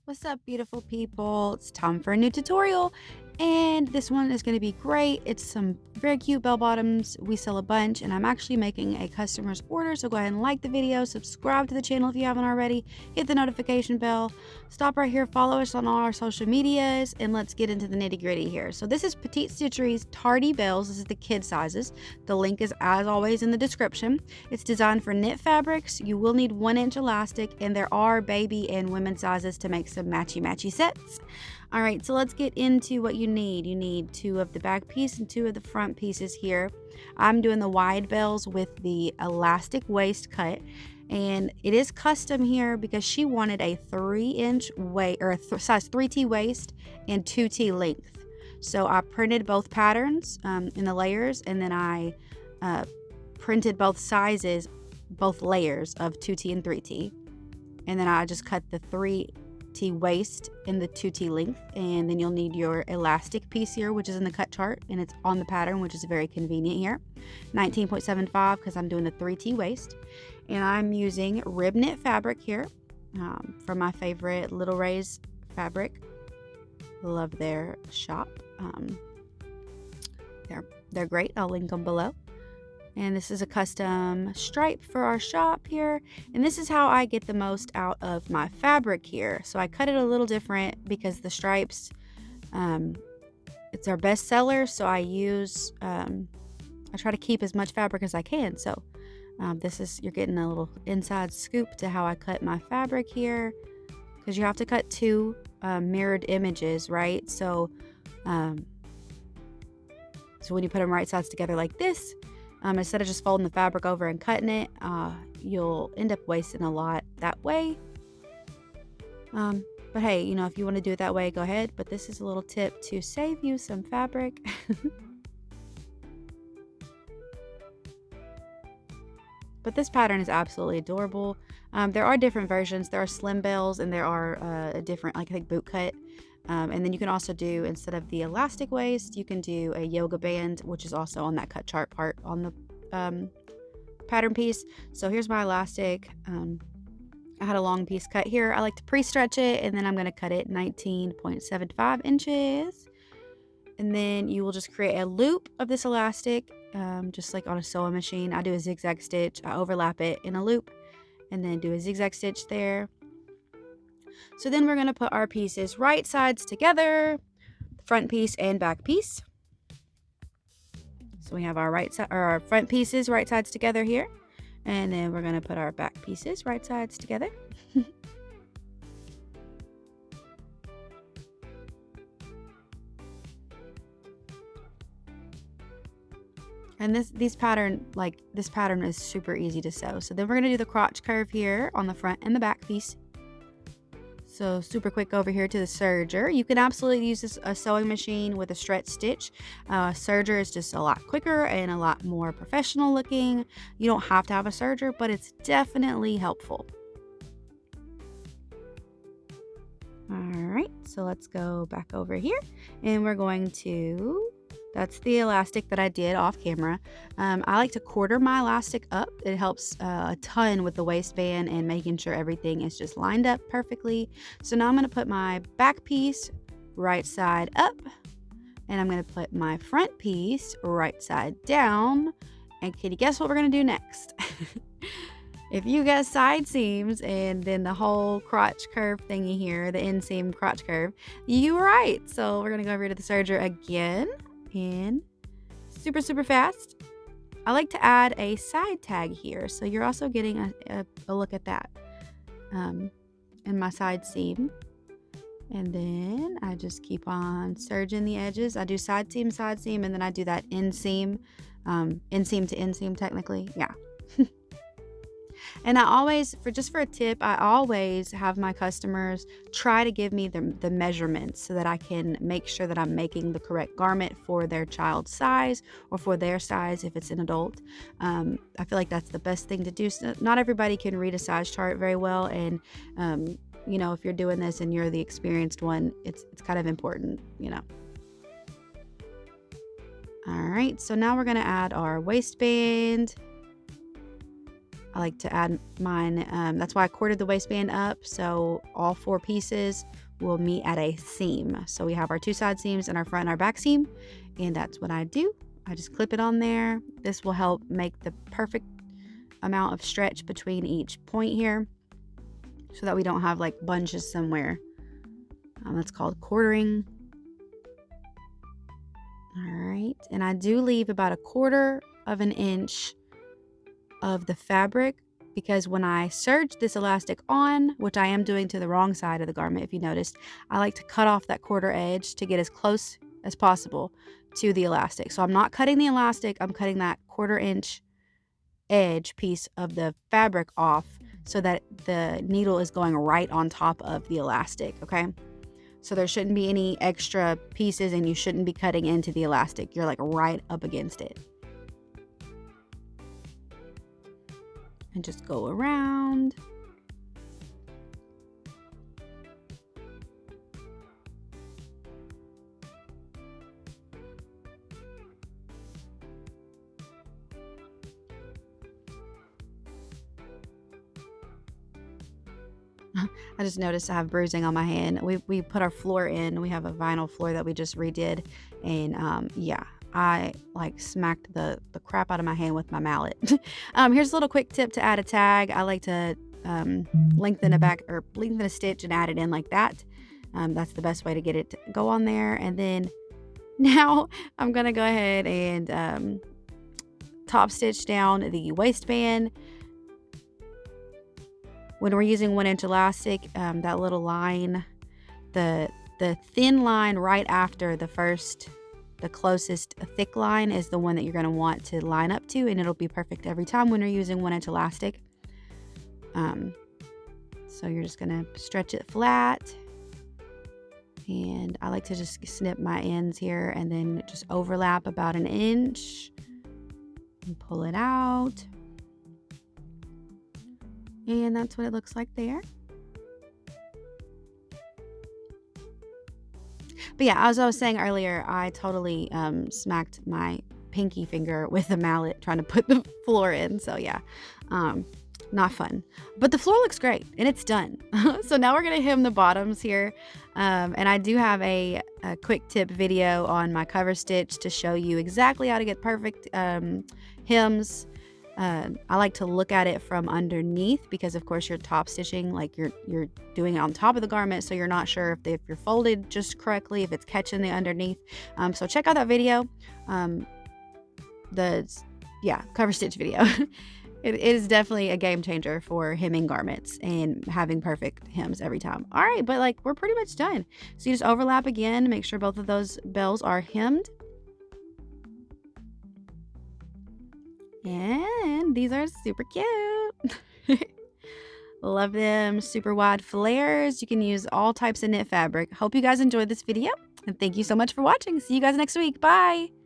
What's up, beautiful people? It's time for a new tutorial, and this one is going to be great. It's some very cute bell bottoms. We sell a bunch, and I'm actually making a customer's order, so go ahead and like the video, subscribe to the channel if you haven't already, hit the notification bell, stop right here, follow us on all our social medias, and let's get into the nitty-gritty here. So this is Petite Stitchery's Tardy Bells. This is the kid sizes. The link is, as always, in the description. It's designed for knit fabrics. You will need 1-inch elastic, and there are baby and women's sizes to make some matchy sets. All right, so let's get into what you need. You need 2 of the back piece and 2 of the front pieces here. I'm doing the wide bells with the elastic waist cut, and it is custom here because she wanted a 3-inch waist, or size 3T waist and 2T length. So I printed both patterns in the layers, and then I printed both sizes, both layers of 2T and 3T. And then I just cut the 3T waist in the 2T length, and then you'll need your elastic piece here, which is in the cut chart, and it's on the pattern, which is very convenient here. 19.75 because I'm doing the 3T waist, and I'm using rib knit fabric here from my favorite Little Rays fabric. Love their shop. They're great. I'll link them below. And this is a custom stripe for our shop here. And this is how I get the most out of my fabric here. So I cut it a little different because the stripes, it's our best seller. So I use, I try to keep as much fabric as I can. So you're getting a little inside scoop to how I cut my fabric here. Because you have to cut 2 mirrored images, right? So when you put them right sides together like this, instead of just folding the fabric over and cutting it, you'll end up wasting a lot that way. But hey, if you want to do it that way, go ahead. But this is a little tip to save you some fabric. But this pattern is absolutely adorable. There are different versions. There are slim bells, and there are a different, like I think, boot cut. And then you can also do, instead of the elastic waist, you can do a yoga band, which is also on that cut chart part on the pattern piece. So here's my elastic. I had a long piece cut here. I like to pre-stretch it, and then I'm going to cut it 19.75 inches. And then you will just create a loop of this elastic, just like on a sewing machine. I do a zigzag stitch. I overlap it in a loop, and then do a zigzag stitch there. So then we're going to put our pieces right sides together, front piece and back piece. So we have our front pieces right sides together here, and then we're going to put our back pieces right sides together. And this pattern is super easy to sew. So then we're going to do the crotch curve here on the front and the back piece. So super quick over here to the serger. You can absolutely use a sewing machine with a stretch stitch. Serger is just a lot quicker and a lot more professional looking. You don't have to have a serger, but it's definitely helpful. All right, so let's go back over here, and we're going to, that's the elastic that I did off camera. I like to quarter my elastic up. It helps a ton with the waistband and making sure everything is just lined up perfectly. So now I'm going to put my back piece right side up, and I'm going to put my front piece right side down. And can you guess what we're going to do next? If you guess side seams and then the whole crotch curve thingy here, the inseam crotch curve, you were right. So we're going to go over to the serger again. In super fast. I like to add a side tag here, so you're also getting a look at that in my side seam. And then I just keep on serging the edges. I do side seam, and then I do that inseam to inseam technically. Yeah. And I always, for a tip, I always have my customers try to give me the measurements so that I can make sure that I'm making the correct garment for their child's size or for their size if it's an adult. I feel like that's the best thing to do. So not everybody can read a size chart very well, and if you're doing this and you're the experienced one, it's kind of important. All right, so now we're going to add our waistband. I like to add mine. That's why I corded the waistband up, so all 4 pieces will meet at a seam. So we have our 2 side seams and our front and our back seam, and that's what I do. I just clip it on there. This will help make the perfect amount of stretch between each point here, so that we don't have like bunches somewhere. That's called quartering. All right, and I do leave about 1/4 of an inch of the fabric, because when I serge this elastic on, which I am doing to the wrong side of the garment if you noticed, I like to cut off that 1/4 edge to get as close as possible to the elastic. So I'm not cutting the elastic, I'm cutting that 1/4 inch edge piece of the fabric off so that the needle is going right on top of the elastic, okay? So there shouldn't be any extra pieces, and you shouldn't be cutting into the elastic. You're like right up against it. And just go around. I just noticed I have bruising on my hand. We put our floor in. We have a vinyl floor that we just redid, and yeah, I like smacked the crap out of my hand with my mallet. Here's a little quick tip to add a tag. I like to lengthen a stitch and add it in like that. That's the best way to get it to go on there. And then now I'm gonna go ahead and top stitch down the waistband. When we're using 1 inch elastic, that little line, the thin line right after the closest thick line is the one that you're going to want to line up to, and it'll be perfect every time when you're using 1 inch elastic. So you're just going to stretch it flat, and I like to just snip my ends here and then just overlap about 1 inch and pull it out. And that's what it looks like there. But yeah, as I was saying earlier, I totally smacked my pinky finger with a mallet trying to put the floor in. So yeah, not fun. But the floor looks great, and it's done. So now we're going to hem the bottoms here. And I do have a quick tip video on my cover stitch to show you exactly how to get perfect hems. I like to look at it from underneath, because of course you're top stitching, like you're doing it on top of the garment, so you're not sure if you're folded just correctly, if it's catching the underneath. So check out that video, cover stitch video. It is definitely a game changer for hemming garments and having perfect hems every time. All right, but like we're pretty much done. So you just overlap again, make sure both of those bells are hemmed. And these are super cute. Love them. Super wide flares. You can use all types of knit fabric. Hope you guys enjoyed this video, and thank you so much for watching. See you guys next week. Bye.